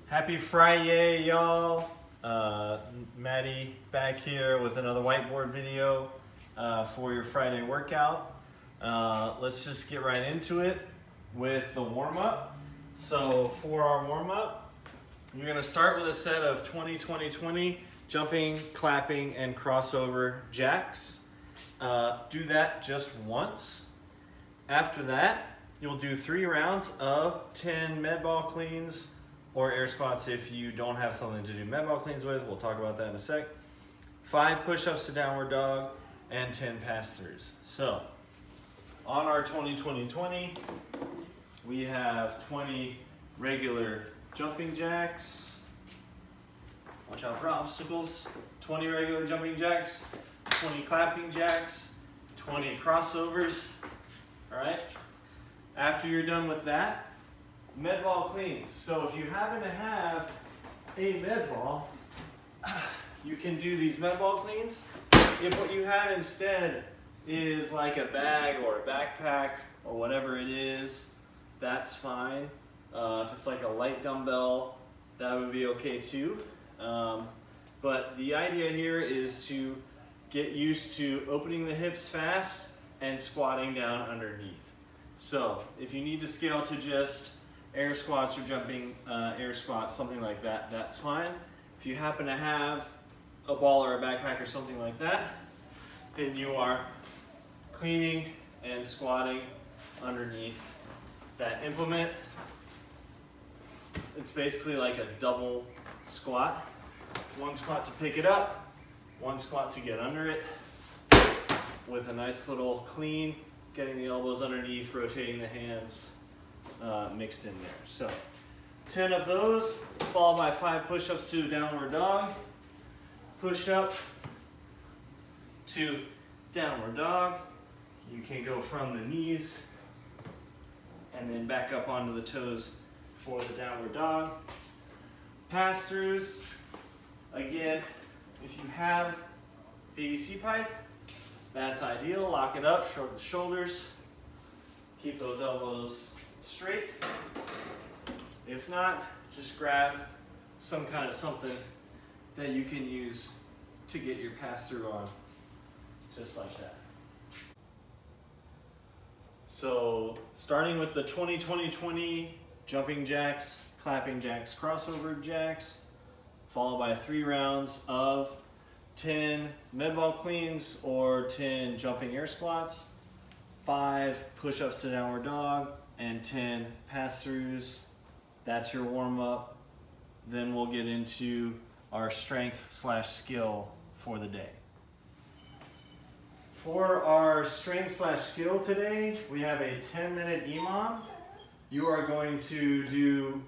Happy Friyay, y'all. Maddie back here with another whiteboard video for your Friday workout. Let's just get right into it with the warm-up. So for our warm-up, you're gonna start with a set of 20-20-20 jumping, clapping, and crossover jacks. Do that just once. After that, you'll do 3 rounds of 10 medball cleans or air squats if you don't have something to do medball cleans with. We'll talk about that in a sec. 5 push-ups to downward dog and 10 pass-throughs. So on our 20-20-20, we have 20 regular jumping jacks. Watch out for obstacles. 20 regular jumping jacks, 20 clapping jacks, 20 crossovers. All right. After you're done with that, medball cleans. So if you happen to have a medball, you can do these medball cleans. If what you have instead is like a bag or a backpack or whatever it is, that's fine. If it's like a light dumbbell, that would be okay too. But the idea here is to get used to opening the hips fast and squatting down underneath. So if you need to scale to just air squats or jumping air squats, something like that, that's fine. If you happen to have a ball or a backpack or something like that, then you are cleaning and squatting underneath that implement. It's basically like a double squat. 1 squat to pick it up, 1 squat to get under it, with a nice little clean, getting the elbows underneath, rotating the hands mixed in there. So 10 of those, followed by 5 push-ups to downward dog, push-up to downward dog. You can go from the knees and then back up onto the toes for the downward dog. Pass-throughs, again, if you have BBC pipe, that's ideal. Lock it up, shrug the shoulders, keep those elbows straight. If not, just grab some kind of something that you can use to get your pass-through on, just like that. So starting with the 20-20-20 jumping jacks, clapping jacks, crossover jacks, followed by 3 rounds of 10 medball cleans or 10 jumping air squats, 5 push-ups to downward dog, and 10 pass-throughs. That's your warm-up. Then we'll get into our strength/skill for the day. For our strength/skill today, we have a 10-minute EMOM. You are going to do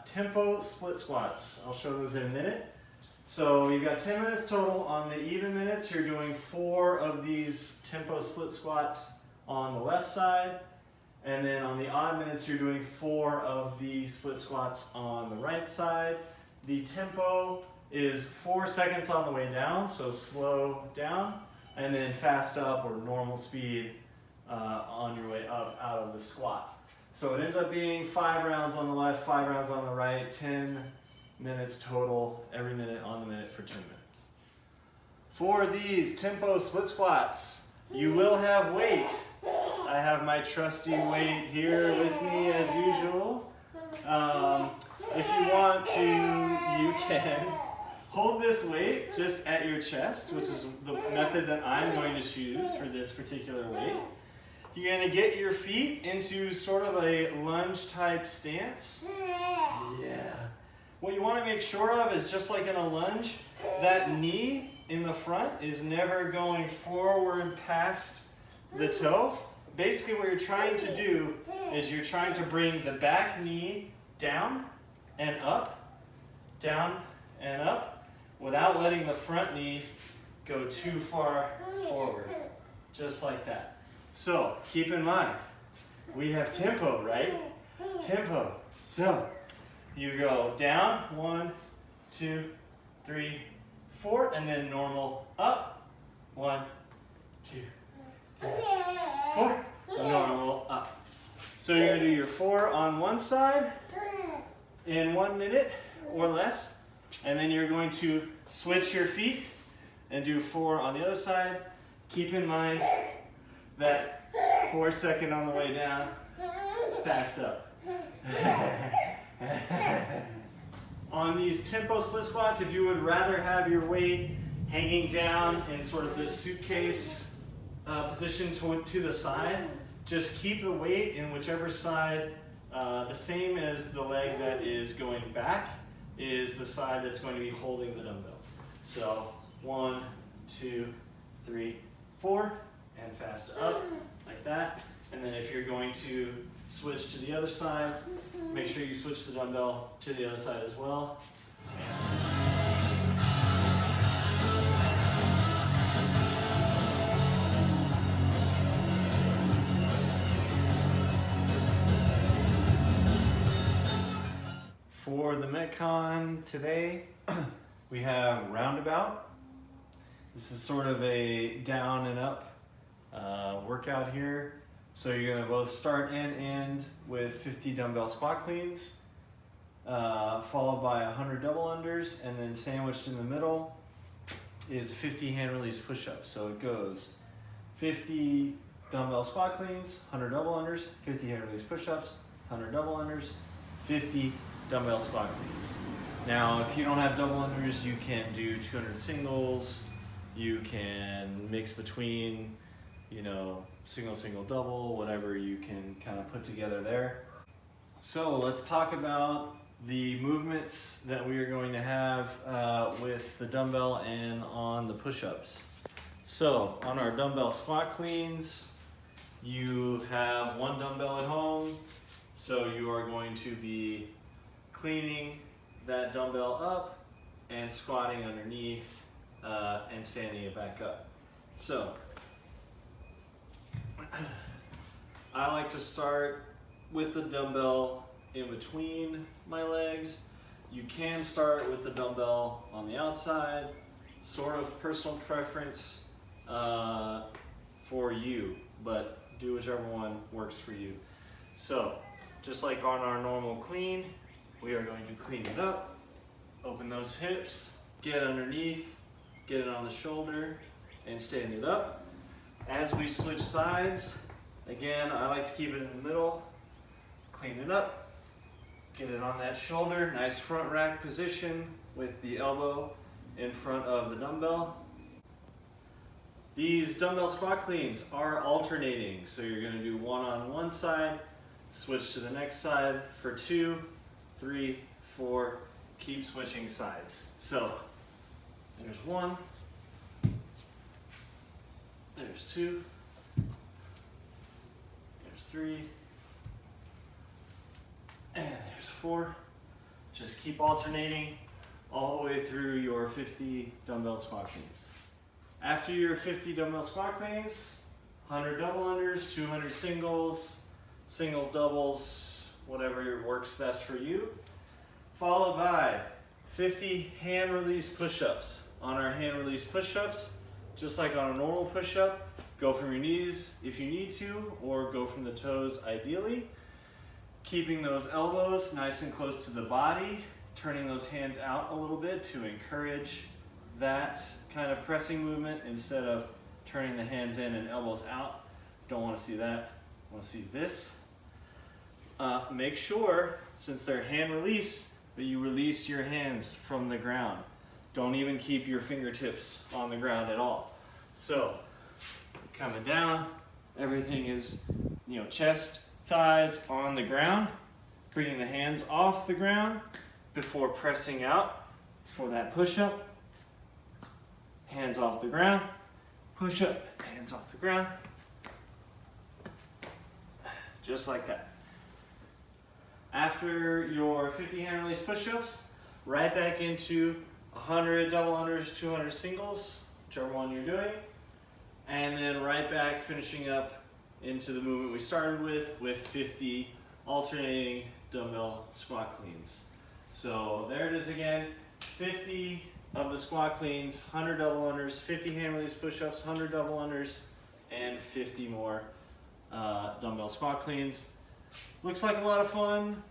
tempo split squats. I'll show those in a minute. So you've got 10 minutes total. On the even minutes, you're doing 4 of these tempo split squats on the left side. And then on the odd minutes, you're doing 4 of the split squats on the right side. The tempo is 4 seconds on the way down, so slow down, and then fast up or normal speed on your way up out of the squat. So it ends up being 5 rounds on the left, 5 rounds on the right, 10 minutes total, every minute on the minute for 10 minutes. For these tempo split squats, you will have weight. I have my trusty weight here with me as usual. If you want to, you can hold this weight just at your chest, which is the method that I'm going to choose for this particular weight. You're going to get your feet into sort of a lunge type stance. Yeah. What you want to make sure of is, just like in a lunge, that knee in the front is never going forward past the toe. Basically what you're trying to do is you're trying to bring the back knee down and up, without letting the front knee go too far forward, just like that. So keep in mind, we have tempo, right? Tempo. So you go down, 1, 2, 3, 4, and then normal up, 1, 2, 3, 4, normal up. So you're gonna do your 4 on one side, in 1 minute or less. And then you're going to switch your feet and do 4 on the other side. Keep in mind that 4 second on the way down, fast up. On these tempo split squats, if you would rather have your weight hanging down in sort of this suitcase position to the side, just keep the weight in whichever side, the same as the leg that is going back is the side that's going to be holding the dumbbell. So 1, 2, 3, 4, and fast up like that. And then if you're going to switch to the other side, make sure you switch the dumbbell to the other side as well. For the Metcon today, we have Round-a-bout. This is sort of a down and up workout here. So you're gonna both start and end with 50 dumbbell squat cleans, followed by 100 double unders, and then sandwiched in the middle is 50 hand release push-ups. So it goes 50 dumbbell squat cleans, 100 double unders, 50 hand release push-ups, 100 double unders, 50 dumbbell squat cleans. Now, if you don't have double unders, you can do 200 singles. You can mix between, you know, single, single, double, whatever you can kind of put together there. So let's talk about the movements that we are going to have with the dumbbell and on the push-ups. So on our dumbbell squat cleans, you have one dumbbell at home. So you are going to be cleaning that dumbbell up and squatting underneath and standing it back up. So I like to start with the dumbbell in between my legs. You can start with the dumbbell on the outside, sort of personal preference for you, but do whichever one works for you. So just like on our normal clean, we are going to clean it up, open those hips, get underneath, get it on the shoulder, and stand it up. As we switch sides, again, I like to keep it in the middle, clean it up, get it on that shoulder, nice front rack position with the elbow in front of the dumbbell. These dumbbell squat cleans are alternating, so you're going to do one on one side, switch to the next side for 2, 3, 4, keep switching sides. So there's 1, there's 2, there's 3, and there's 4. Just keep alternating all the way through your 50 dumbbell squat cleans. After your 50 dumbbell squat cleans, 100 double unders, 200 singles, singles, doubles, whatever works best for you, followed by 50 hand release push-ups. On our hand release push-ups, just like on a normal push-up, go from your knees if you need to, or go from the toes ideally. Keeping those elbows nice and close to the body, turning those hands out a little bit to encourage that kind of pressing movement instead of turning the hands in and elbows out. Don't want to see that. I want to see this. Make sure, since they're hand release, that you release your hands from the ground. Don't even keep your fingertips on the ground at all. So, coming down, everything is, chest, thighs on the ground, bringing the hands off the ground before pressing out for that push-up. Hands off the ground, push up, hands off the ground, just like that. After your 50 hand release push-ups, right back into 100 double unders, 200 singles, whichever one you're doing, and then right back finishing up into the movement we started with 50 alternating dumbbell squat cleans. So there it is again, 50 of the squat cleans, 100 double unders, 50 hand release push-ups, 100 double unders, and 50 more dumbbell squat cleans. Looks like a lot of fun.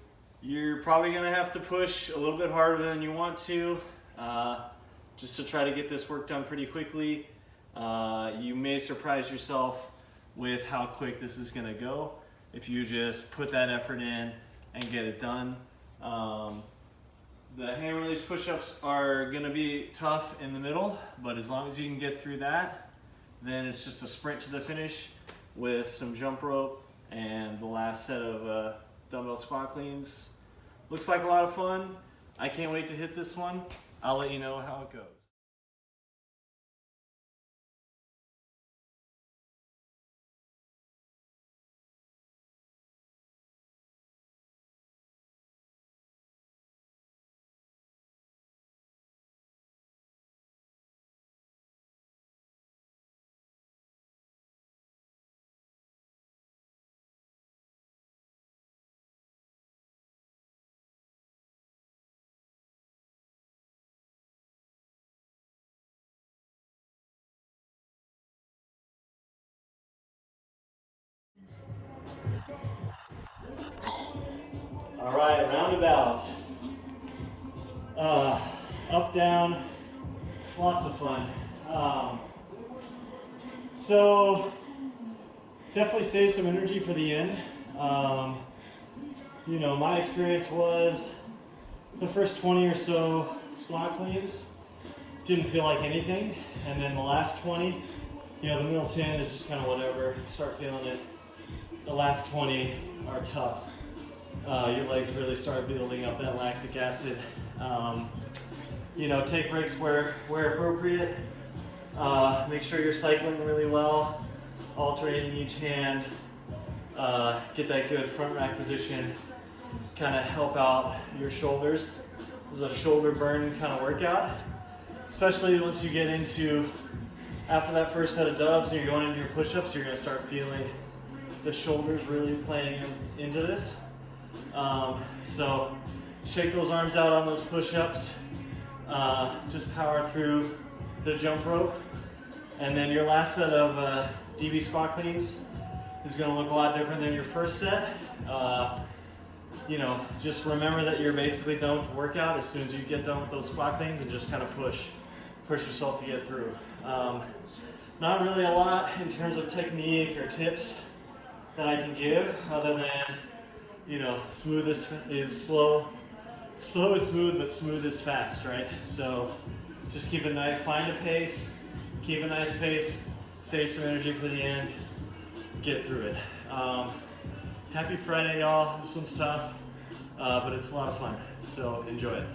You're probably gonna have to push a little bit harder than you want to, just to try to get this work done pretty quickly. You may surprise yourself with how quick this is gonna go if you just put that effort in and get it done. The hand release push-ups are gonna be tough in the middle, but as long as you can get through that, then it's just a sprint to the finish with some jump rope and the last set of dumbbell squat cleans. Looks like a lot of fun. I can't wait to hit this one. I'll let you know how it goes. All right, roundabout. Up, down, lots of fun. So definitely save some energy for the end. You know, my experience was the first 20 or so squat cleans didn't feel like anything, and then the last 20, you know, the middle 10 is just kind of whatever. Start feeling it. The last 20 are tough. Your legs really start building up that lactic acid. You know, take breaks where appropriate. Make sure you're cycling really well, alternating each hand. Get that good front rack position. Kind of help out your shoulders. This is a shoulder burn kind of workout, especially once you get into, after that first set of dubs and you're going into your push-ups, you're going to start feeling the shoulders really playing into this. So shake those arms out on those push-ups. Just power through the jump rope. And then your last set of DB squat cleans is going to look a lot different than your first set. You know, just remember that you're basically done with the workout as soon as you get done with those squat cleans, and just kind of push yourself to get through. Not really a lot in terms of technique or tips that I can give, other than, you know, smooth is slow. Slow is smooth, but smooth is fast, right? So just keep it nice, find a pace, keep a nice pace, save some energy for the end, get through it. Happy Friday, y'all. This one's tough, but it's a lot of fun, so enjoy it.